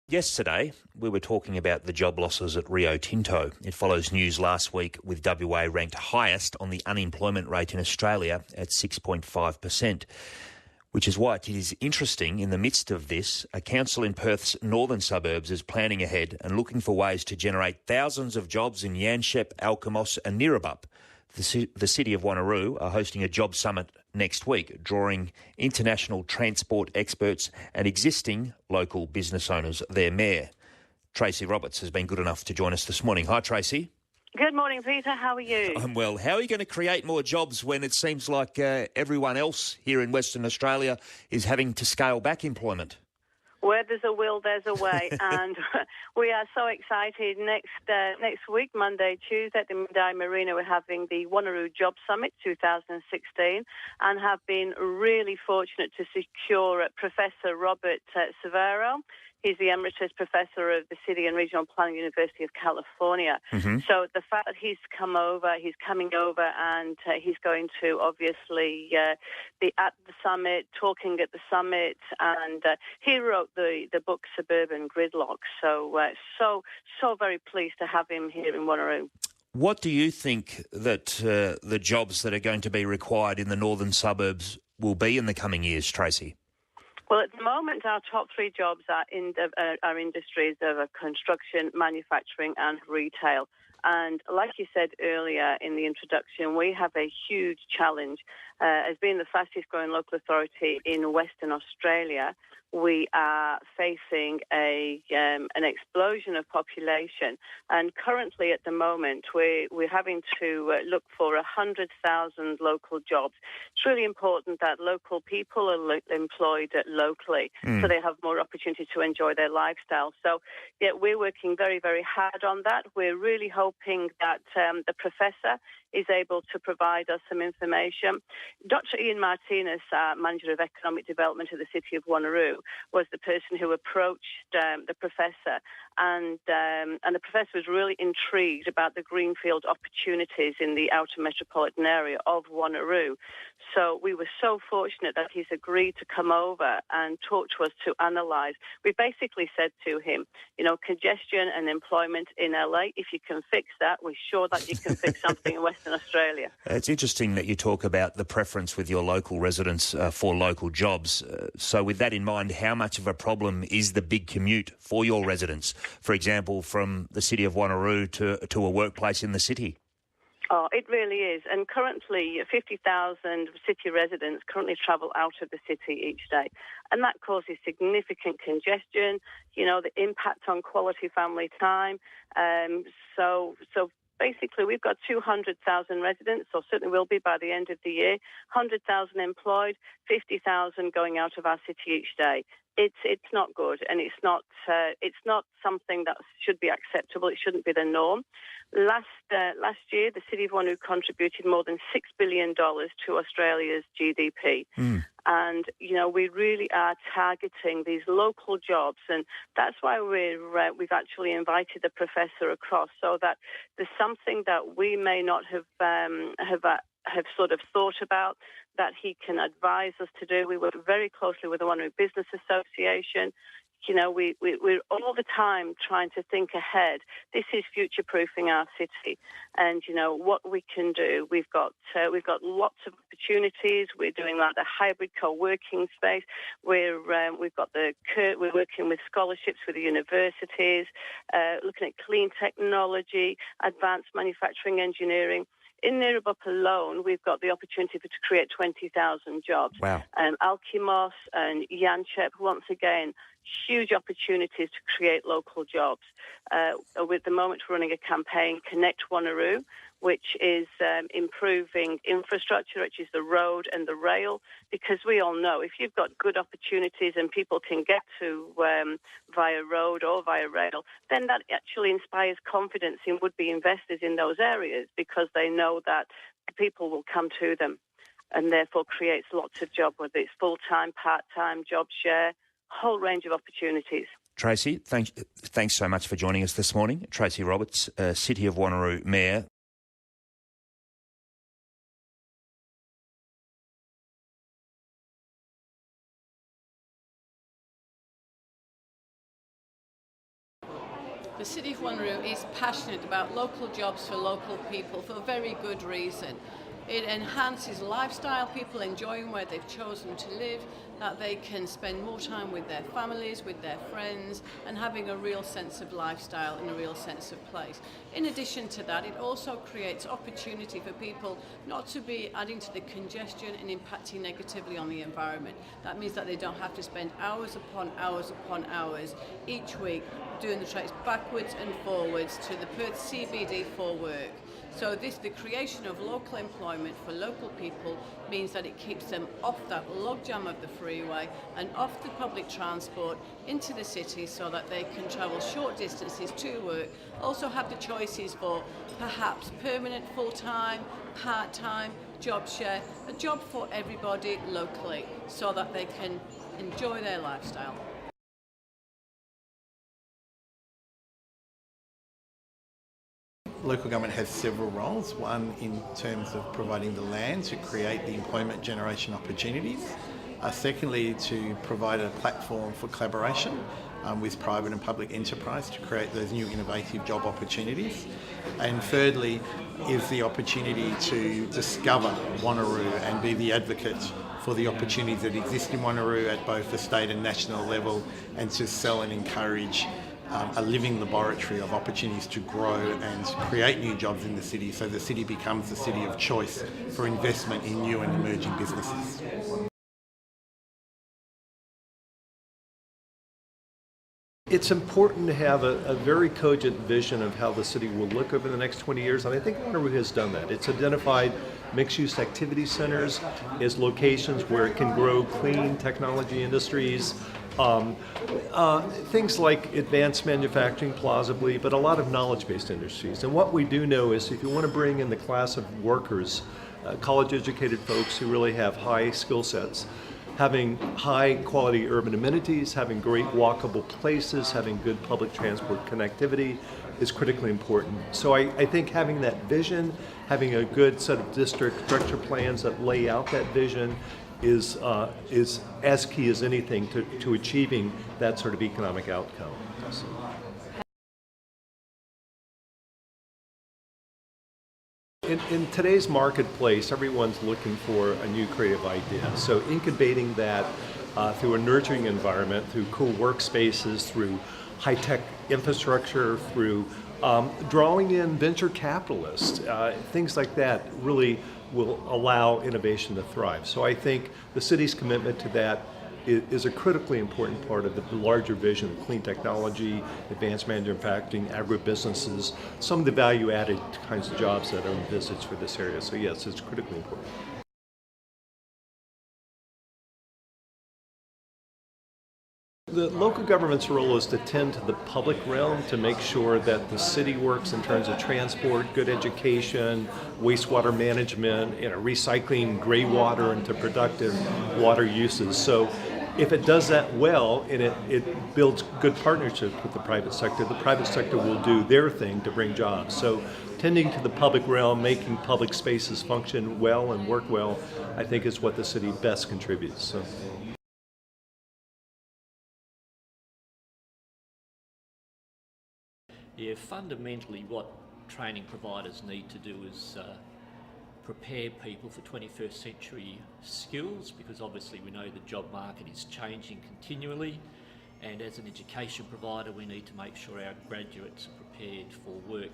Yesterday, we were talking about the job losses at Rio Tinto. It follows news last week with WA ranked highest on the unemployment rate in Australia at 6.5%, which is why it is interesting in the midst of this, a council in Perth's northern suburbs is planning ahead and looking for ways to generate thousands of jobs in Yanchep, Alkimos and Neerabup. The city of Wanneroo are hosting a job summit next week, drawing international transport experts and existing local business owners. Their mayor, Tracey Roberts, has been good enough to join us this morning. Hi, Tracey. Good morning, Peter. How are you? I'm well. How are you going to create more jobs when it seems like everyone else here in Western Australia is having to scale back employment? Where there's a will, there's a way, and we are so excited. Next week, Monday, Tuesday, at the Mandai Marina, we're having the Wanneroo Jobs Summit 2016, and have been really fortunate to secure Professor Robert Severo. He's the Emeritus Professor of the City and Regional Planning University of California. Mm-hmm. So the fact that he's coming over, and he's going to obviously be at the summit, talking at the summit, and he wrote the book Suburban Gridlock. So very pleased to have him here in Wanneroo. What do you think that the jobs that are going to be required in the northern suburbs will be in the coming years, Tracey? Well, at the moment, our top three jobs are in our industries of construction, manufacturing and retail. And like you said earlier in the introduction, we have a huge challenge. As being the fastest growing local authority in Western Australia, we are facing an explosion of population. And currently at the moment, we're having to look for 100,000 local jobs. It's really important that local people are employed locally so they have more opportunity to enjoy their lifestyle. So, yeah, we're working very, very hard on that. We're really hoping that the professor is able to provide us some information. Dr. Ian Martinez, Manager of Economic Development of the City of Wanneroo, was the person who approached the professor, and the professor was really intrigued about the greenfield opportunities in the outer metropolitan area of Wanneroo. So we were so fortunate that he's agreed to come over and talk to us to analyse. We basically said to him, congestion and employment in LA, if you can fix that, we're sure that you can fix something in Western Australia. It's interesting that you talk about the preference with your local residents for local jobs. So with that in mind, how much of a problem is the big commute for your residents? For example, from the city of Wanneroo to a workplace in the city? Oh, it really is. And currently, 50,000 city residents currently travel out of the city each day. And that causes significant congestion, the impact on quality family time. So basically, we've got 200,000 residents, or certainly will be by the end of the year, 100,000 employed, 50,000 going out of our city each day. It's not good, and it's not something that should be acceptable. It shouldn't be the norm. Last year, the City of Wanneroo contributed more than $6 billion to Australia's GDP. And, we really are targeting these local jobs. And that's why we've actually invited the professor across, so that there's something that we may not have sort of thought about that he can advise us to do. We work very closely with the Wanneroo Business Association. We're all the time trying to think ahead. This is future-proofing our city, and what we can do. We've got lots of opportunities. We're doing like the hybrid co-working space. We're working with scholarships with the universities, looking at clean technology, advanced manufacturing engineering. In Neerabup alone, we've got the opportunity to create 20,000 jobs. Wow. Alkimos and Yanchep, once again, huge opportunities to create local jobs. With the moment, we're running a campaign, Connect Wanneroo, which is improving infrastructure, which is the road and the rail, because we all know if you've got good opportunities and people can get to via road or via rail, then that actually inspires confidence in would-be investors in those areas, because they know that people will come to them, and therefore creates lots of jobs, whether it's full-time, part-time, job share, whole range of opportunities. Tracey, thanks so much for joining us this morning. Tracey Roberts, City of Wanneroo Mayor. the City of Wanneroo is passionate about local jobs for local people for a very good reason. It enhances lifestyle, people enjoying where they've chosen to live, that they can spend more time with their families, with their friends, and having a real sense of lifestyle and a real sense of place. In addition to that, it also creates opportunity for people not to be adding to the congestion and impacting negatively on the environment. That means that they don't have to spend hours upon hours upon hours each week doing the treks backwards and forwards to the Perth CBD for work. So the creation of local employment for local people means that it keeps them off that logjam of the freeway and off the public transport into the city so that they can travel short distances to work, also have the choices for perhaps permanent full-time, part-time, job share, a job for everybody locally so that they can enjoy their lifestyle. Local government has several roles, one in terms of providing the land to create the employment generation opportunities, secondly to provide a platform for collaboration with private and public enterprise to create those new innovative job opportunities, and thirdly is the opportunity to discover Wanneroo and be the advocate for the opportunities that exist in Wanneroo at both the state and national level, and to sell and encourage a living laboratory of opportunities to grow and create new jobs in the city, so the city becomes the city of choice for investment in new and emerging businesses. It's important to have a very cogent vision of how the city will look over the next 20 years, and I think Wanneroo has done that. It's identified mixed-use activity centers as locations where it can grow clean technology industries, things like advanced manufacturing plausibly, but a lot of knowledge-based industries. And what we do know is if you want to bring in the class of workers, college-educated folks who really have high skill sets, having high quality urban amenities, having great walkable places, having good public transport connectivity is critically important. So I think having that vision, having a good set of district structure plans that lay out that vision is as key as anything to achieving that sort of economic outcome. In today's marketplace, everyone's looking for a new creative idea. So incubating that through a nurturing environment, through cool workspaces, through high-tech infrastructure, through drawing in venture capitalists, things like that really will allow innovation to thrive. So I think the city's commitment to that is a critically important part of the larger vision of clean technology, advanced manufacturing, agribusinesses, some of the value-added kinds of jobs that are envisaged for this area. So yes, it's critically important. The local government's role is to tend to the public realm to make sure that the city works in terms of transport, good education, wastewater management, recycling gray water into productive water uses. So if it does that well and it builds good partnerships with the private sector will do their thing to bring jobs. So tending to the public realm, making public spaces function well and work well, I think is what the city best contributes. So. Yeah, fundamentally what training providers need to do is prepare people for 21st century skills, because obviously we know the job market is changing continually, and as an education provider we need to make sure our graduates are prepared for work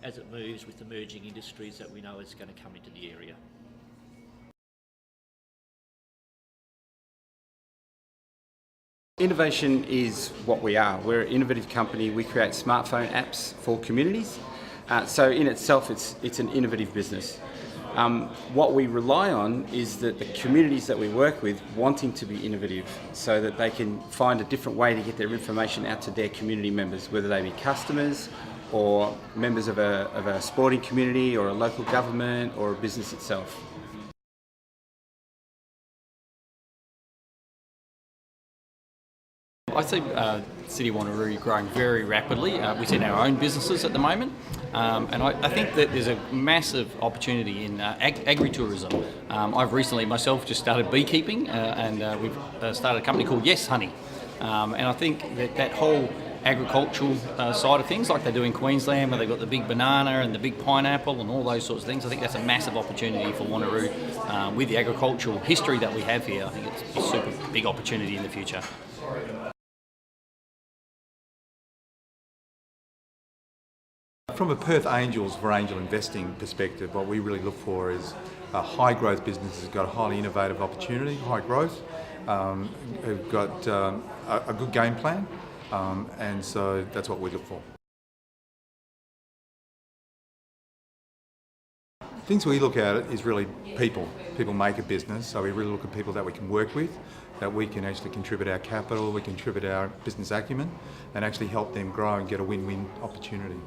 as it moves with emerging industries that we know is going to come into the area. Innovation is what we are. We're an innovative company. We create smartphone apps for communities. So in itself, it's an innovative business. What we rely on is that the communities that we work with wanting to be innovative so that they can find a different way to get their information out to their community members, whether they be customers or members of a sporting community or a local government or a business itself. I see City of Wanneroo growing very rapidly within our own businesses at the moment, and I think that there's a massive opportunity in agritourism. I've recently myself just started beekeeping, and we've started a company called Yes Honey, and I think that whole agricultural side of things, like they do in Queensland, where they've got the big banana and the big pineapple and all those sorts of things. I think that's a massive opportunity for Wanneroo. With the agricultural history that we have here, I think it's a super big opportunity in the future. From a Perth Angels for angel investing perspective, what we really look for is high growth businesses who've got a highly innovative opportunity, high growth, who've got a good game plan, and so that's what we look for. Things we look at is really people. People make a business, so we really look at people that we can work with, that we can actually contribute our capital, we contribute our business acumen, and actually help them grow and get a win-win opportunity.